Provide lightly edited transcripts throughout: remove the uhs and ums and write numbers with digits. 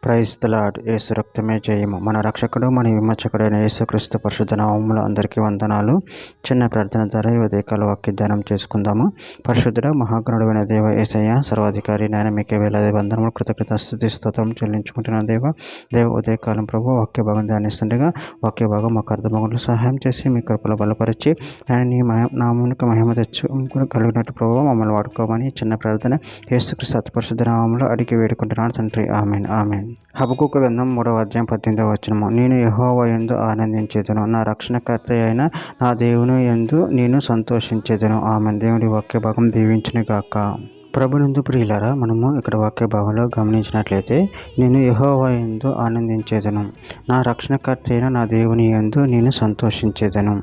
Praise the lord. యేసు రక్తమే జయము. మన రక్షకుడు మన విమోచకుడైన యేసుక్రీస్తు పరిశుద్ధ నామములో అందరికీ వందనాలు. చిన్న ప్రార్థన ద్వారా ఈ ఉదయకాల వాక్య ధ్యానం చేసుకుందాము. పరిశుద్ధుడ మహాగణుడైన దేవ యేసయ్య సర్వాధికారి నాయన మీకే వేలాది వందనములు కృతజ్ఞత స్తుతి స్తోత్రం చెల్లించుకుంటున్న దేవ ఉదయకాలం ప్రభు వాక్య భాగం ధ్యానిస్తుండగా వాక్య భాగం మాకు అర్థమగులు సహాయం చేసి మీ కృపలో బలపరిచి ఆయన నీ నామానికి మహిమ తెచ్చు కలిగినట్టు ప్రభు మమ్మల్ని వాడుకోమని చిన్న ప్రార్థన యేసుక్రీస్తు అతి పరిశుద్ధ నామములో అడిగి వేడుకుంటున్నాను తండ్రి. Amen amen. హబక్కూకు గ్రంథం 3వ అధ్యాయం 18వ వచనము. నేను యెహోవా యందు ఆనందించేదను, నా రక్షణకర్త అయిన నా దేవుని యందు నేను సంతోషించేదను. ఆమెన్. దేవుడి వాక్య భాగం దీవించును గాక. ప్రభునందు ప్రియులారా, మనము ఇక్కడ వాక్య భాగంలో గమనించినట్లయితే నేను యెహోవా యందు ఆనందించేదను, నా రక్షణకర్త అయిన నా దేవుని యందు నేను సంతోషించేదను.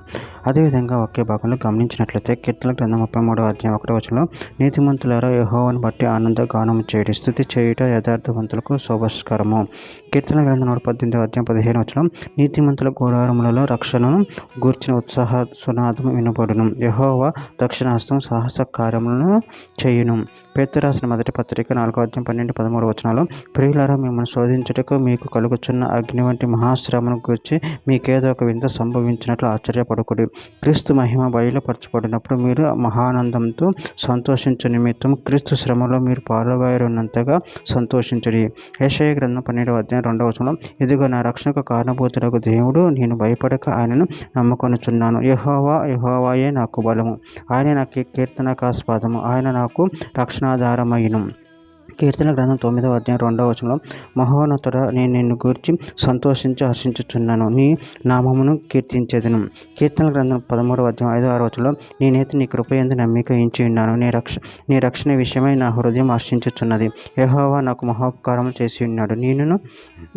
అదేవిధంగా వాక్య భాగంలో గమనించినట్లయితే కీర్తన గ్రంథం 33వ అధ్యాయం 1వ వచనంలో నీతిమంతులారా యెహోవాను బట్టి ఆనంద గానము చేయుడి, స్తుతి చేయుట యథార్థవంతులకు శోభస్కరము. కీర్తన గ్రంథం 118వ అధ్యాయం 15వ వచనం నీతిమంతుల గుడారములలో రక్షణను గూర్చిన ఉత్సాహ సునాదము వినబడును, యెహోవా దక్షిణాస్తం సాహస కార్యములను చేయును. పేతురు రాసిన మొదటి పత్రిక 4వ అధ్యాయం 12-13 వచనాలు ప్రియులారా, మిమ్మల్ని శోధించుటకు మీకు కలుగుచున్న అగ్ని వంటి మహాశ్రమను గూర్చి మీకేదో ఒక వింత సంభవించినట్లు ఆశ్చర్యపడకుడి. క్రీస్తు మహిమ బయలుపరచబడినప్పుడు మీరు మహానందంతో సంతోషించు నిమిత్తం క్రీస్తు శ్రమలో మీరు పాలుగారున్నంతగా సంతోషించుడి. యెషయా గ్రంథం 12వ అధ్యాయం 2వ వచనం ఇదిగో నా రక్షణకు కారణభూతులకు దేవుడు, నేను భయపడక ఆయనను నమ్ముకొనుచున్నాను. యెహోవాయే నాకు బలము, ఆయన నాకు కీర్తనకాస్పదము, ఆయన నాకు రక్షణాధారమయును. కీర్తన గ్రంథం 9వ అధ్యాయం 2వ వచనంలో మహోన్నతుడ, నేను నిన్ను గూర్చి సంతోషించి హర్షించుచున్నాను, నీ నామమును కీర్తించేదను. కీర్తన గ్రంథం 13వ అధ్యాయం 5-6 వచనంలో నేనైతే నీ కృపయందు నమ్మిక ఉంచి ఉన్నాను, నీ రక్షణ విషయమై నా హృదయం హర్షించుచున్నది. యెహోవా నాకు మహోపకారం చేసి ఉన్నాడు,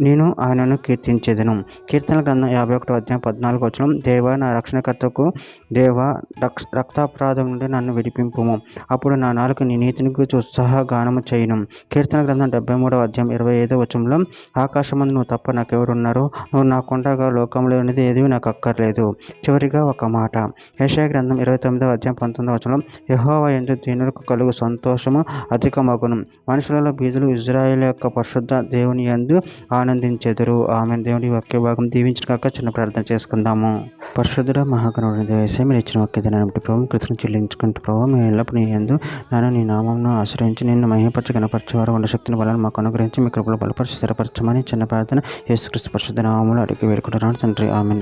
నేను ఆయనను కీర్తించేదను. కీర్తన గ్రంథం 51వ అధ్యాయం 14వ వచనం దేవా నా రక్షణకర్తకు దేవా రక్తాపరాధం నుండి నన్ను విడిపింపుము, అప్పుడు నా నాలుక నీ నీతిని గూర్చి ఉత్సాహ గానము చేయును. కీర్తన గ్రంథం 73వ అధ్యాయం 25వ వచనంలో ఆకాశమందు నువ్వు తప్ప నాకెవరున్నారు, నువ్వు నాకుండగా లోకంలో ఉన్నది ఏది నాకు అక్కర్లేదు. చివరిగా ఒక మాట యెషయా గ్రంథం 29వ అధ్యాయం 19వ వచనం యెహోవా యందు దీనులకు కలుగు సంతోషము అధికమగును, మనుషులలో బీదులు ఇశ్రాయేలు యొక్క పరిశుద్ధ దేవుని యందు ఆనందించెదరు. ఆమె. దేవుని వాక్య భాగం దీవించగాక. చిన్న ప్రార్థన చేసుకుందాము. పరిశుద్ధుడ మహాగణుడైన దేవా, మీరు ఇచ్చిన వాక్య దినాన్ని ప్రభు కృతజ్ఞతలు చెల్లించుకుంటూ ప్రభు మేము ఎల్లప్పుడూ నీ యందు నీ నామమును ఆశ్రయించి నిన్ను మహిమపరచ గణపరచేవారు ఉన్న శక్తిని బలాన్ని మాకు అనుగ్రహించి మీ కృపలో బలపరిచి స్థిరపరచమని చిన్న ప్రార్థన యేసుక్రీస్తు పరిశుద్ధ నామములో అడిగి వేడుకుంటున్నాను తండ్రి. ఆమెన్.